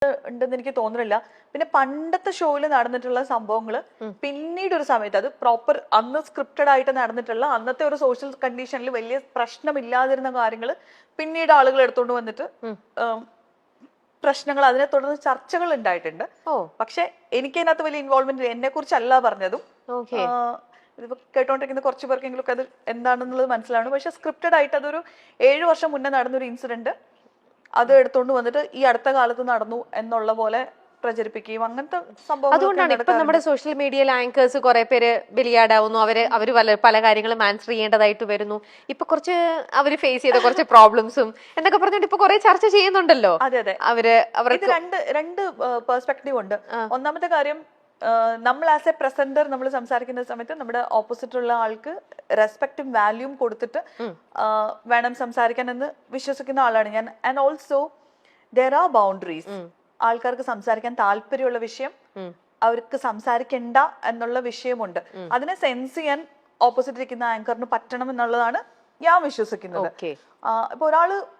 ഉണ്ടെന്ന് എനിക്ക് തോന്നുന്നില്ല. പിന്നെ പണ്ടത്തെ ഷോയിൽ നടന്നിട്ടുള്ള സംഭവങ്ങൾ പിന്നീട് ഒരു സമയത്ത് അത് പ്രോപ്പർ അന്ന് സ്ക്രിപ്റ്റഡ് ആയിട്ട് നടന്നിട്ടുള്ള അന്നത്തെ ഒരു സോഷ്യൽ കണ്ടീഷനിൽ വലിയ പ്രശ്നമില്ലാതിരുന്ന കാര്യങ്ങൾ പിന്നീട് ആളുകൾ എടുത്തുകൊണ്ട് വന്നിട്ട് പ്രശ്നങ്ങൾ അതിനെ തുടർന്ന് ചർച്ചകൾ ഉണ്ടായിട്ടുണ്ട്. പക്ഷെ എനിക്ക് അതിനകത്ത് വലിയ ഇൻവോൾവ്മെന്റ് എന്നെ കുറിച്ചല്ല പറഞ്ഞതും. ഇതിപ്പോ കേട്ടോണ്ടിരിക്കുന്ന കുറച്ച് പേർക്കെങ്കിലും ഒക്കെ അത് എന്താണെന്നുള്ളത് മനസ്സിലാണ്. പക്ഷെ സ്ക്രിപ്റ്റഡ് ആയിട്ട് അതൊരു 7 വർഷം മുന്നേ നടന്നൊരു ഇൻസിഡന്റ് അത് എടുത്തോണ്ട് വന്നിട്ട് ഈ അടുത്ത കാലത്ത് നടന്നു എന്നുള്ള പോലെ പ്രചരിപ്പിക്കുകയും അങ്ങനത്തെ സംഭവം. അതുകൊണ്ടാണ് ഇപ്പൊ നമ്മുടെ സോഷ്യൽ മീഡിയയിൽ ആങ്കേഴ്സ് കുറെ പേര് ബലിയാടാവുന്നു. അവര് പല കാര്യങ്ങളും ആൻസർ ചെയ്യേണ്ടതായിട്ട് വരുന്നു. ഇപ്പൊ കുറച്ച് അവര് ഫേസ് ചെയ്ത കുറച്ച് പ്രോബ്ലംസും എന്നൊക്കെ പറഞ്ഞിട്ട് ഇപ്പൊ കുറെ ചർച്ച ചെയ്യുന്നുണ്ടല്ലോ. അതെ അതെ, അവർക്ക് രണ്ട് പെർസ്പെക്റ്റീവ് ഉണ്ട്. ഒന്നാമത്തെ കാര്യം, നമ്മൾ ആസ് എ പ്രസന്റർ നമ്മൾ സംസാരിക്കുന്ന സമയത്ത് നമ്മുടെ ഓപ്പോസിറ്റ് ഉള്ള ആൾക്ക് റെസ്പെക്റ്റും വാല്യൂം കൊടുത്തിട്ട് വേണം സംസാരിക്കാൻ എന്ന് വിശ്വസിക്കുന്ന ആളാണ് ഞാൻ. And also there are boundaries. ആൾക്കാർക്ക് സംസാരിക്കാൻ താല്പര്യമുള്ള വിഷയം അവർക്ക് സംസാരിക്കണ്ട എന്നുള്ള വിഷയമുണ്ട്. അതിനെ സെൻസ് ചെയ്യാൻ ഓപ്പോസിറ്റ് ഇരിക്കുന്ന ആങ്കറിന് പറ്റണം എന്നുള്ളതാണ് ഞാൻ വിശ്വസിക്കുന്നത്. ഇപ്പൊ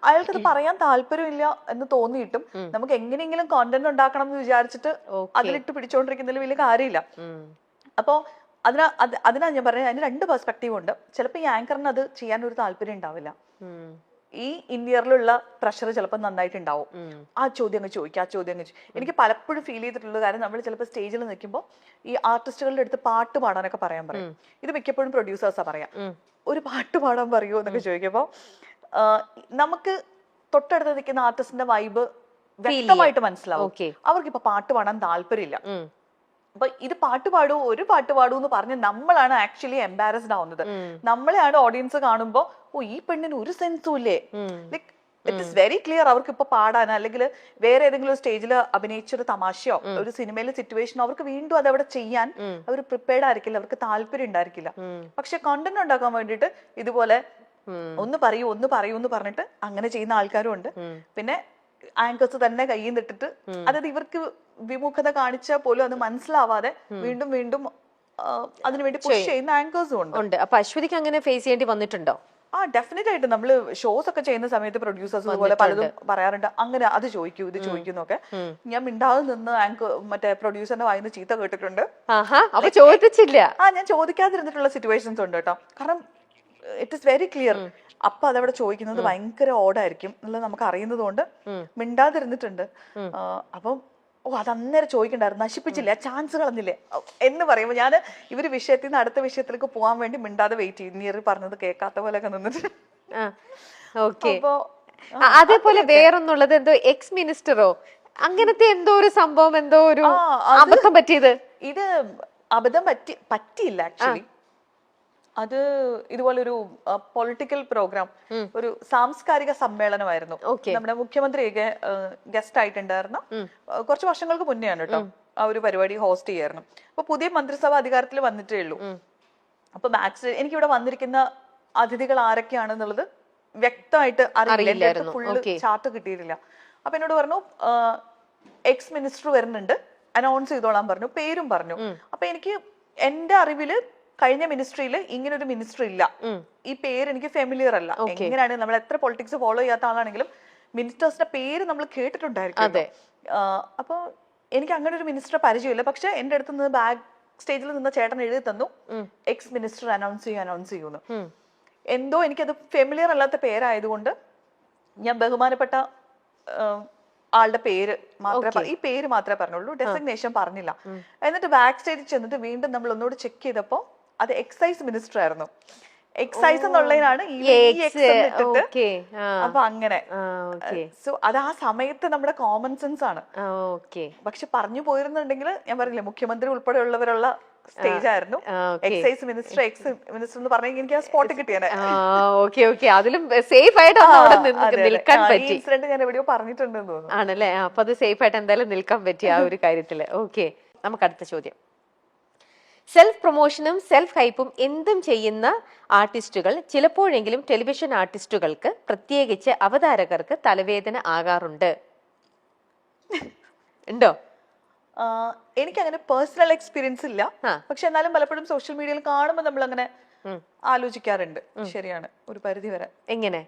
അയാൾക്കത് പറയാൻ താല്പര്യമില്ല എന്ന് തോന്നിയിട്ടും നമുക്ക് എങ്ങനെയെങ്കിലും കോണ്ടന്റ് ഉണ്ടാക്കണം എന്ന് വിചാരിച്ചിട്ട് അതിലിട്ട് പിടിച്ചോണ്ടിരിക്കുന്നതിൽ വലിയ കാര്യമില്ല. അപ്പോ അതിനാ ഞാൻ പറഞ്ഞത്, അതിന് രണ്ട് പെർസ്പെക്റ്റീവ് ഉണ്ട്. ചിലപ്പോൾ ഈ ആങ്കറിന് അത് ചെയ്യാൻ ഒരു താല്പര്യം ഉണ്ടാവില്ല. ഈ ഇന്ത്യയിലുള്ള പ്രഷർ ചിലപ്പോൾ നന്നായിട്ടുണ്ടാവും. ആ ചോദ്യം അങ്ങ് ചോദിക്കുക, ആ ചോദ്യം അങ്ങ് എനിക്ക് പലപ്പോഴും ഫീൽ ചെയ്തിട്ടുള്ള കാര്യം, നമ്മൾ ചിലപ്പോൾ സ്റ്റേജിൽ നിൽക്കുമ്പോൾ ഈ ആർട്ടിസ്റ്റുകളുടെ അടുത്ത് പാട്ട് പാടാനൊക്കെ പറയാൻ പറയും. ഇത് മിക്കപ്പോഴും പ്രൊഡ്യൂസേഴ്സാ പറയാം, ഒരു പാട്ട് പാടാൻ പറയുമോ എന്നൊക്കെ ചോദിക്കുമ്പോൾ നമുക്ക് തൊട്ടടുത്ത് നിൽക്കുന്ന ആർട്ടിസ്റ്റിന്റെ വൈബ് വ്യക്തമായിട്ട് മനസ്സിലാവും. അവർക്കിപ്പോ പാട്ട് പാടാൻ താല്പര്യമില്ല. അപ്പൊ ഇത് പാട്ട് പാടൂ, ഒരു പാട്ട് പാടൂ എന്ന് പറഞ്ഞ് നമ്മളാണ് ആക്ച്വലി എംബാരസ്ഡ് ആവുന്നത്. നമ്മളെയാണ് ഓഡിയൻസ് കാണുമ്പോ ഈ പെണ്ണിന് ഒരു സെൻസും ഇല്ലേ, like it is very clear അവർക്ക് ഇപ്പൊ പാടാൻ അല്ലെങ്കിൽ വേറെ ഏതെങ്കിലും സ്റ്റേജിൽ അഭിനയിച്ചൊരു തമാശയോ ഒരു സിനിമയിലെ സിറ്റുവേഷനോ അവർക്ക് വീണ്ടും അതവിടെ ചെയ്യാൻ അവർ പ്രിപ്പയർഡ് ആയിരിക്കില്ല, അവർക്ക് താല്പര്യം ഉണ്ടായിരിക്കില്ല. പക്ഷെ കോണ്ടന്റ് ഉണ്ടാക്കാൻ വേണ്ടിയിട്ട് ഇതുപോലെ ഒന്ന് പറയൂ എന്ന് പറഞ്ഞിട്ട് അങ്ങനെ ചെയ്യുന്ന ആൾക്കാരും ഉണ്ട്. പിന്നെ ആങ്കേഴ്സ് തന്നെ കയ്യിൽ നിന്നിട്ടിട്ട്, അതായത് ഇവർക്ക് വിമുഖത കാണിച്ചാൽ പോലും അത് മനസ്സിലാവാതെ വീണ്ടും വീണ്ടും അതിനുവേണ്ടി പുഷ് ചെയ്യുന്ന ആങ്കേഴ്സും ഉണ്ട്. അപ്പൊ അശ്വതിക്ക് അങ്ങനെ ഫേസ് ചെയ്യേണ്ടി വന്നിട്ടുണ്ടോ? ഡെഫിനറ്റ് ആയിട്ട് നമ്മള് ഷോസ് ഒക്കെ ചെയ്യുന്ന സമയത്ത് പ്രൊഡ്യൂസേഴ്സ് ഇതുപോലെ പലതും പറയാറുണ്ട്, അങ്ങനെ അത് ചോദിക്കൂ ഇത് ചോദിക്കുന്നൊക്കെ. ഞാൻ മിണ്ടാതെ നിന്ന് മറ്റേ പ്രൊഡ്യൂസറിന്റെ വായിന്ന് ചീത്ത കേട്ടിട്ടുണ്ട്. ചോദിച്ചില്ല. ഞാൻ ചോദിക്കാതിരുന്നിട്ടുള്ള സിറ്റുവേഷൻസ് ഉണ്ട് കേട്ടോ. കാരണം ഇറ്റ് ഇസ് വെരി ക്ലിയർ. അപ്പൊ അതവിടെ ചോദിക്കുന്നത് ഭയങ്കര ഓടായിരിക്കും എന്നുള്ളത് നമുക്ക് അറിയുന്നത് കൊണ്ട് മിണ്ടാതിരുന്നിട്ടുണ്ട്. അപ്പം അത് അന്നേരം ചോദിക്കണ്ടായിരുന്നു, നശിപ്പിച്ചില്ലേ, ചാൻസ് കളഞ്ഞില്ലേ എന്ന് പറയുമ്പോൾ ഞാൻ ഇവര് വിഷയത്തിൽ നിന്ന് അടുത്ത വിഷയത്തിലേക്ക് പോകാൻ വേണ്ടി മിണ്ടാതെ വെയിറ്റ് ചെയ്യും. നീ പറഞ്ഞത് കേൾക്കാത്ത പോലെയൊക്കെ നിന്നിട്ട്. അപ്പോ അതേപോലെ വേറൊന്നുള്ളത് എന്തോ എക്സ് മിനിസ്റ്ററോ അങ്ങനത്തെ എന്തോ ഒരു സംഭവം, എന്തോ ഒരു അബദ്ധം പറ്റിയത്. ഇത് അബദ്ധം പറ്റിയില്ല ആക്ച്വലി. അത് ഇതുപോലൊരു പൊളിറ്റിക്കൽ പ്രോഗ്രാം, ഒരു സാംസ്കാരിക സമ്മേളനമായിരുന്നു. നമ്മുടെ മുഖ്യമന്ത്രിയൊക്കെ ഗസ്റ്റ് ആയിട്ടുണ്ടായിരുന്ന കുറച്ച് വർഷങ്ങൾക്ക് മുന്നെയാണ് കേട്ടോ ആ ഒരു പരിപാടി ഹോസ്റ്റ് ചെയ്യായിരുന്നു. അപ്പൊ പുതിയ മന്ത്രിസഭ അധികാരത്തിൽ വന്നിട്ടേ ഉള്ളൂ. അപ്പൊ ബാക്ക് എനിക്കിവിടെ വന്നിരിക്കുന്ന അതിഥികൾ ആരൊക്കെയാണെന്നുള്ളത് വ്യക്തമായിട്ട് അറിയില്ല, ഫുള്ള് ചാർട്ട് കിട്ടിയിട്ടില്ല. അപ്പൊ എന്നോട് പറഞ്ഞു എക്സ് മിനിസ്റ്റർ വരുന്നുണ്ട്, അനൗൺസ് ചെയ്തോളാൻ പറഞ്ഞു, പേരും പറഞ്ഞു. അപ്പൊ എനിക്ക് എന്റെ അറിവില് കഴിഞ്ഞ മിനിസ്ട്രിയിൽ ഇങ്ങനെ ഒരു മിനിസ്റ്റർ ഇല്ല. ഈ പേര് എനിക്ക് ഫെമിലിയർ അല്ല. എങ്ങനെയാണ് നമ്മൾ എത്ര പൊളിറ്റിക്സ് ഫോളോ ചെയ്യാത്ത ആളാണെങ്കിലും മിനിസ്റ്റേഴ്സിന്റെ പേര് നമ്മൾ കേട്ടിട്ടുണ്ടായിരിക്കും. അപ്പൊ എനിക്ക് അങ്ങനെ ഒരു മിനിസ്റ്റർ പരിചയമില്ല. പക്ഷെ എന്റെ അടുത്ത് നിന്ന് ബാക്ക് സ്റ്റേജിൽ നിന്ന് ചേട്ടൻ എഴുതി തന്നു, എക്സ് മിനിസ്റ്റർ അനൗൺസ് ചെയ്യുന്നു. എന്തോ എനിക്കത് ഫെമിലിയർ അല്ലാത്ത പേരായതുകൊണ്ട് ഞാൻ ബഹുമാനപ്പെട്ട ആളുടെ പേര് മാത്രമേ ഈ പേര് മാത്രമേ പറഞ്ഞുള്ളൂ, ഡെസിഗ്നേഷൻ പറഞ്ഞില്ല. എന്നിട്ട് ബാക്ക് സ്റ്റേജിൽ ചെന്നിട്ട് വീണ്ടും നമ്മൾ ഒന്നുകൂടി ചെക്ക് ചെയ്തപ്പോ അത് എക്സൈസ് മിനിസ്റ്റർ ആയിരുന്നു. എക്സൈസ് എന്നുള്ളതിനാണ് ഇട്ടിട്ട്. അപ്പൊ അങ്ങനെ സോ അത് ആ സമയത്ത് നമ്മുടെ കോമൺ സെൻസ് ആണ്. പക്ഷെ പറഞ്ഞു പോയിരുന്നുണ്ടെങ്കിൽ ഞാൻ പറഞ്ഞില്ലേ, മുഖ്യമന്ത്രി ഉൾപ്പെടെ ഉള്ളവരുള്ള സ്റ്റേജ് ആയിരുന്നു. എക്സൈസ് മിനിസ്റ്റർ എന്ന് പറഞ്ഞെങ്കിൽ എനിക്ക് ആ സ്പോട്ട് കിട്ടിയാണ്. അതിലും സേഫ് ആയിട്ട് നിൽക്കാൻ പറ്റി. ഇൻസിഡന്റ് ഞാൻ എവിടെയോ പറഞ്ഞിട്ടുണ്ടെന്ന് തോന്നുന്നു. ആണല്ലേ? അപ്പൊ അത് സേഫ് ആയിട്ട് എന്തായാലും നിൽക്കാൻ പറ്റി ആ ഒരു കാര്യത്തില്. ഓക്കെ, നമുക്ക് അടുത്ത ചോദ്യം. സെൽഫ് പ്രൊമോഷനും സെൽഫ് ഹൈപ്പും എന്തും ചെയ്യുന്ന ആർട്ടിസ്റ്റുകൾ ചിലപ്പോഴെങ്കിലും ടെലിവിഷൻ ആർട്ടിസ്റ്റുകൾക്ക്, പ്രത്യേകിച്ച് അവതാരകർക്ക് തലവേദന ആകാറുണ്ട്. ഉണ്ടോ? എനിക്കങ്ങനെ പേഴ്സണൽ എക്സ്പീരിയൻസ് ഇല്ല. പക്ഷെ എന്നാലും പലപ്പോഴും സോഷ്യൽ മീഡിയയിൽ കാണുമ്പോൾ നമ്മൾ അങ്ങനെ ആലോചിക്കാറുണ്ട്. ശരിയാണ്, ഒരു പരിധി വരെ. എങ്ങനെ?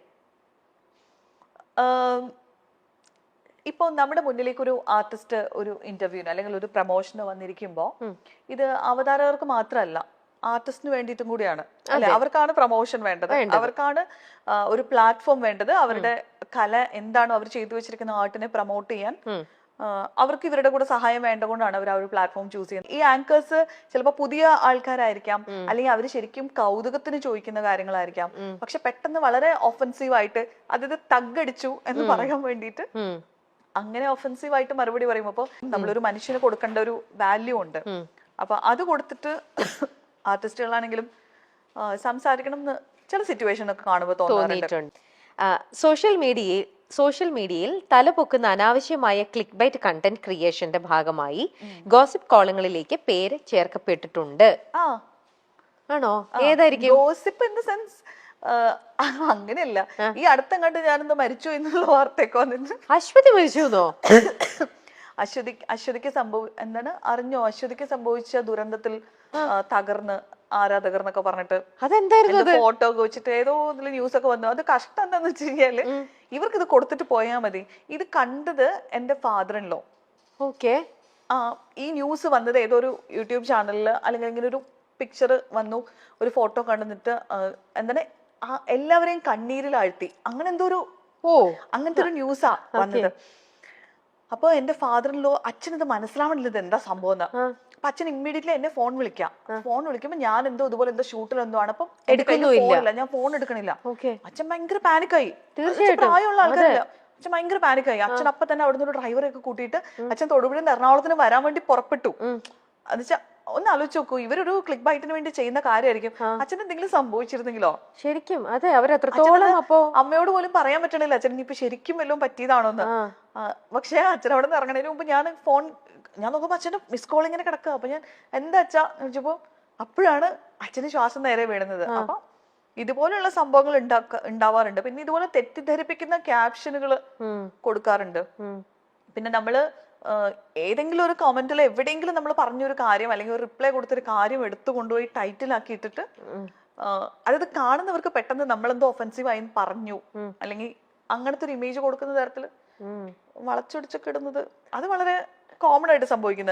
ഇപ്പൊ നമ്മുടെ മുന്നിലേക്ക് ഒരു ആർട്ടിസ്റ്റ് ഒരു ഇന്റർവ്യൂവിന് അല്ലെങ്കിൽ ഒരു പ്രൊമോഷന് വന്നിരിക്കുമ്പോ ഇത് അവതാരകർക്ക് മാത്രമല്ല ആർട്ടിസ്റ്റിന് വേണ്ടിയിട്ടും കൂടിയാണ് അല്ലെ? അവർക്കാണ് പ്രൊമോഷൻ വേണ്ടത്, അവർക്കാണ് ഒരു പ്ലാറ്റ്ഫോം വേണ്ടത്, അവരുടെ കല എന്താണോ അവർ ചെയ്തു വെച്ചിരിക്കുന്ന ആർട്ടിനെ പ്രൊമോട്ട് ചെയ്യാൻ അവർക്ക് ഇവരുടെ കൂടെ സഹായം വേണ്ടതുകൊണ്ടാണ് അവർ ആ ഒരു പ്ലാറ്റ്ഫോം ചൂസ് ചെയ്യുന്നത്. ഈ ആങ്കേഴ്സ് ചിലപ്പോൾ പുതിയ ആൾക്കാരായിരിക്കാം, അല്ലെങ്കിൽ അവർ ശരിക്കും കൗതുകത്തിന് ചോദിക്കുന്ന കാര്യങ്ങളായിരിക്കാം, പക്ഷെ പെട്ടെന്ന് വളരെ ഒഫൻസീവ് ആയിട്ട് അതായത് തഗ്ഗടിച്ചു എന്ന് പറയാൻ വേണ്ടിയിട്ട് അങ്ങനെ ഒഫൻസീവ് ആയിട്ട് മറുപടി പറയുമ്പോൾ അപ്പൊ നമ്മളൊരു മനുഷ്യന് കൊടുക്കേണ്ട ഒരു വാല്യൂ ഉണ്ട്. അപ്പൊ അത് കൊടുത്തിട്ട് ആർട്ടിസ്റ്റുകളാണെങ്കിലും സംസാരിക്കണം എന്ന് ചില സിറ്റുവേഷൻ ഒക്കെ കാണുമ്പോൾ തോന്നിയിട്ടുണ്ട്. സോഷ്യൽ മീഡിയയിൽ തലപൊക്കുന്ന അനാവശ്യമായ ക്ലിക്ക് ബൈറ്റ് കണ്ടന്റ് ക്രിയേഷന്റെ ഭാഗമായി ഗോസിപ്പ് കോളങ്ങളിലേക്ക് പേര് ചേർക്കപ്പെട്ടിട്ടുണ്ട്. ആണോ? ഏതായിരിക്കും? ഗോസിപ്പ് ഇൻ ദ സെൻസ് അങ്ങനെയല്ല. ഈ അടുത്തങ്ങാണ്ട് ഞാനൊന്ന് മരിച്ചു എന്നുള്ള വാർത്തയൊക്കെ വന്നിട്ട്. അശ്വതി മരിച്ചുന്നോ? അശ്വതിക്ക് അറിഞ്ഞോ? അശ്വതിക്ക് സംഭവിച്ച ദുരന്തത്തിൽ തകർന്ന് ആരാധകർ എന്നൊക്കെ പറഞ്ഞിട്ട് അതെന്തായിരുന്നു? ഫോട്ടോ ഒക്കെ വെച്ചിട്ട് ഏതോ ഇതിൽ ന്യൂസ് ഒക്കെ വന്നു. അത് കഷ്ടം എന്താന്ന് വെച്ച് കഴിഞ്ഞാല് ഇവർക്ക് ഇത് കൊടുത്തിട്ട് പോയാൽ മതി. ഇത് കണ്ടത് എന്റെ ഫാദർ ഇൻ ലോ. ഓക്കെ. ഈ ന്യൂസ് വന്നത് ഏതോ ഒരു യൂട്യൂബ് ചാനലില് അല്ലെങ്കിൽ ഇങ്ങനെ ഒരു പിക്ചർ വന്നു, ഒരു ഫോട്ടോ കണ്ടിട്ട് എന്താണ് എല്ലാവരെയും കണ്ണീരിൽ ആഴ്ത്തി, അങ്ങനെ എന്തോ ഒരു അങ്ങനത്തെ ഒരു ന്യൂസാ വന്നത്. അപ്പൊ എന്റെ ഫാദർ ഇൻ ലോ അച്ഛനത് മനസ്സിലാവണില്ല ഇത് എന്താ സംഭവം എന്ന്. അപ്പൊ അച്ഛൻ ഇമ്മീഡിയറ്റ്ലി എന്നെ ഫോൺ വിളിക്കുമ്പോ ഞാൻ എന്തോ ഇതുപോലെ എന്തോ ഷൂട്ടിൽ എന്തോ ആണ്. അപ്പം ഞാൻ ഫോൺ എടുക്കണില്ല. അച്ഛൻ ഭയങ്കര പാനിക്കായി. പ്രായമുള്ള ആൾക്കാരല്ല. അച്ഛൻ ഭയങ്കര പാനിക്കായി. അച്ഛൻ അപ്പൊ തന്നെ അവിടുന്ന് ഒരു ഡ്രൈവറെ ഒക്കെ കൂട്ടിയിട്ട് അച്ഛൻ തൊടുപുഴയിൽ എറണാകുളത്തിന് വരാൻ വേണ്ടി പുറപ്പെട്ടു. എന്നുവെച്ചാ ഒന്ന് ആലോചിച്ച് നോക്കൂ, ഇവരൊരു ക്ലിക്ക് ബൈറ്റിന് വേണ്ടി ചെയ്യുന്ന കാര്യമായിരിക്കും. അച്ഛൻ എന്തെങ്കിലും സംഭവിച്ചിരുന്നെങ്കിലോ? ശരിക്കും അതെ, അവരെത്രത്തോളം അപ്പോ അമ്മയോട് പോലും പറയാൻ പറ്റണില്ല അച്ഛൻ ഇപ്പൊ ശരിക്കും വല്ലതും പറ്റിയതാണോന്ന്. പക്ഷെ അച്ഛൻ അവിടെ നിന്ന് ഇറങ്ങണതിന് മുമ്പ് ഞാൻ നോക്കുമ്പോ അച്ഛന്റെ മിസ് കോൾ ഇങ്ങനെ കിടക്കുക. അപ്പൊ ഞാൻ എന്താ അച്ഛാ ചോദിച്ചപ്പോ അപ്പോഴാണ് അച്ഛന് ശ്വാസം നേരെ വീഴുന്നത്. അപ്പൊ ഇതുപോലെയുള്ള സംഭവങ്ങൾ ഉണ്ടാവാറുണ്ട്. പിന്നെ ഇതുപോലെ തെറ്റിദ്ധരിപ്പിക്കുന്ന ക്യാപ്ഷനുകൾ കൊടുക്കാറുണ്ട്. പിന്നെ നമ്മള് ഏതെങ്കിലും ഒരു കമന്റിൽ എവിടെയെങ്കിലും നമ്മൾ പറഞ്ഞൊരു കാര്യം അല്ലെങ്കിൽ ഒരു റിപ്ലൈ കൊടുത്തൊരു കാര്യം എടുത്തു കൊണ്ടുപോയി ടൈറ്റിലാക്കി ഇട്ടിട്ട് അതായത് കാണുന്നവർക്ക് പെട്ടെന്ന് നമ്മളെന്തോ ഒഫൻസീവ് ആയി പറഞ്ഞു അല്ലെങ്കിൽ അങ്ങനത്തെ ഒരു ഇമേജ് കൊടുക്കുന്ന തരത്തില് വളച്ചൊടിച്ചൊക്കെ ഇടുന്നത് അത് വളരെ കോമൺ ആയിട്ട് സംഭവിക്കുന്നത്.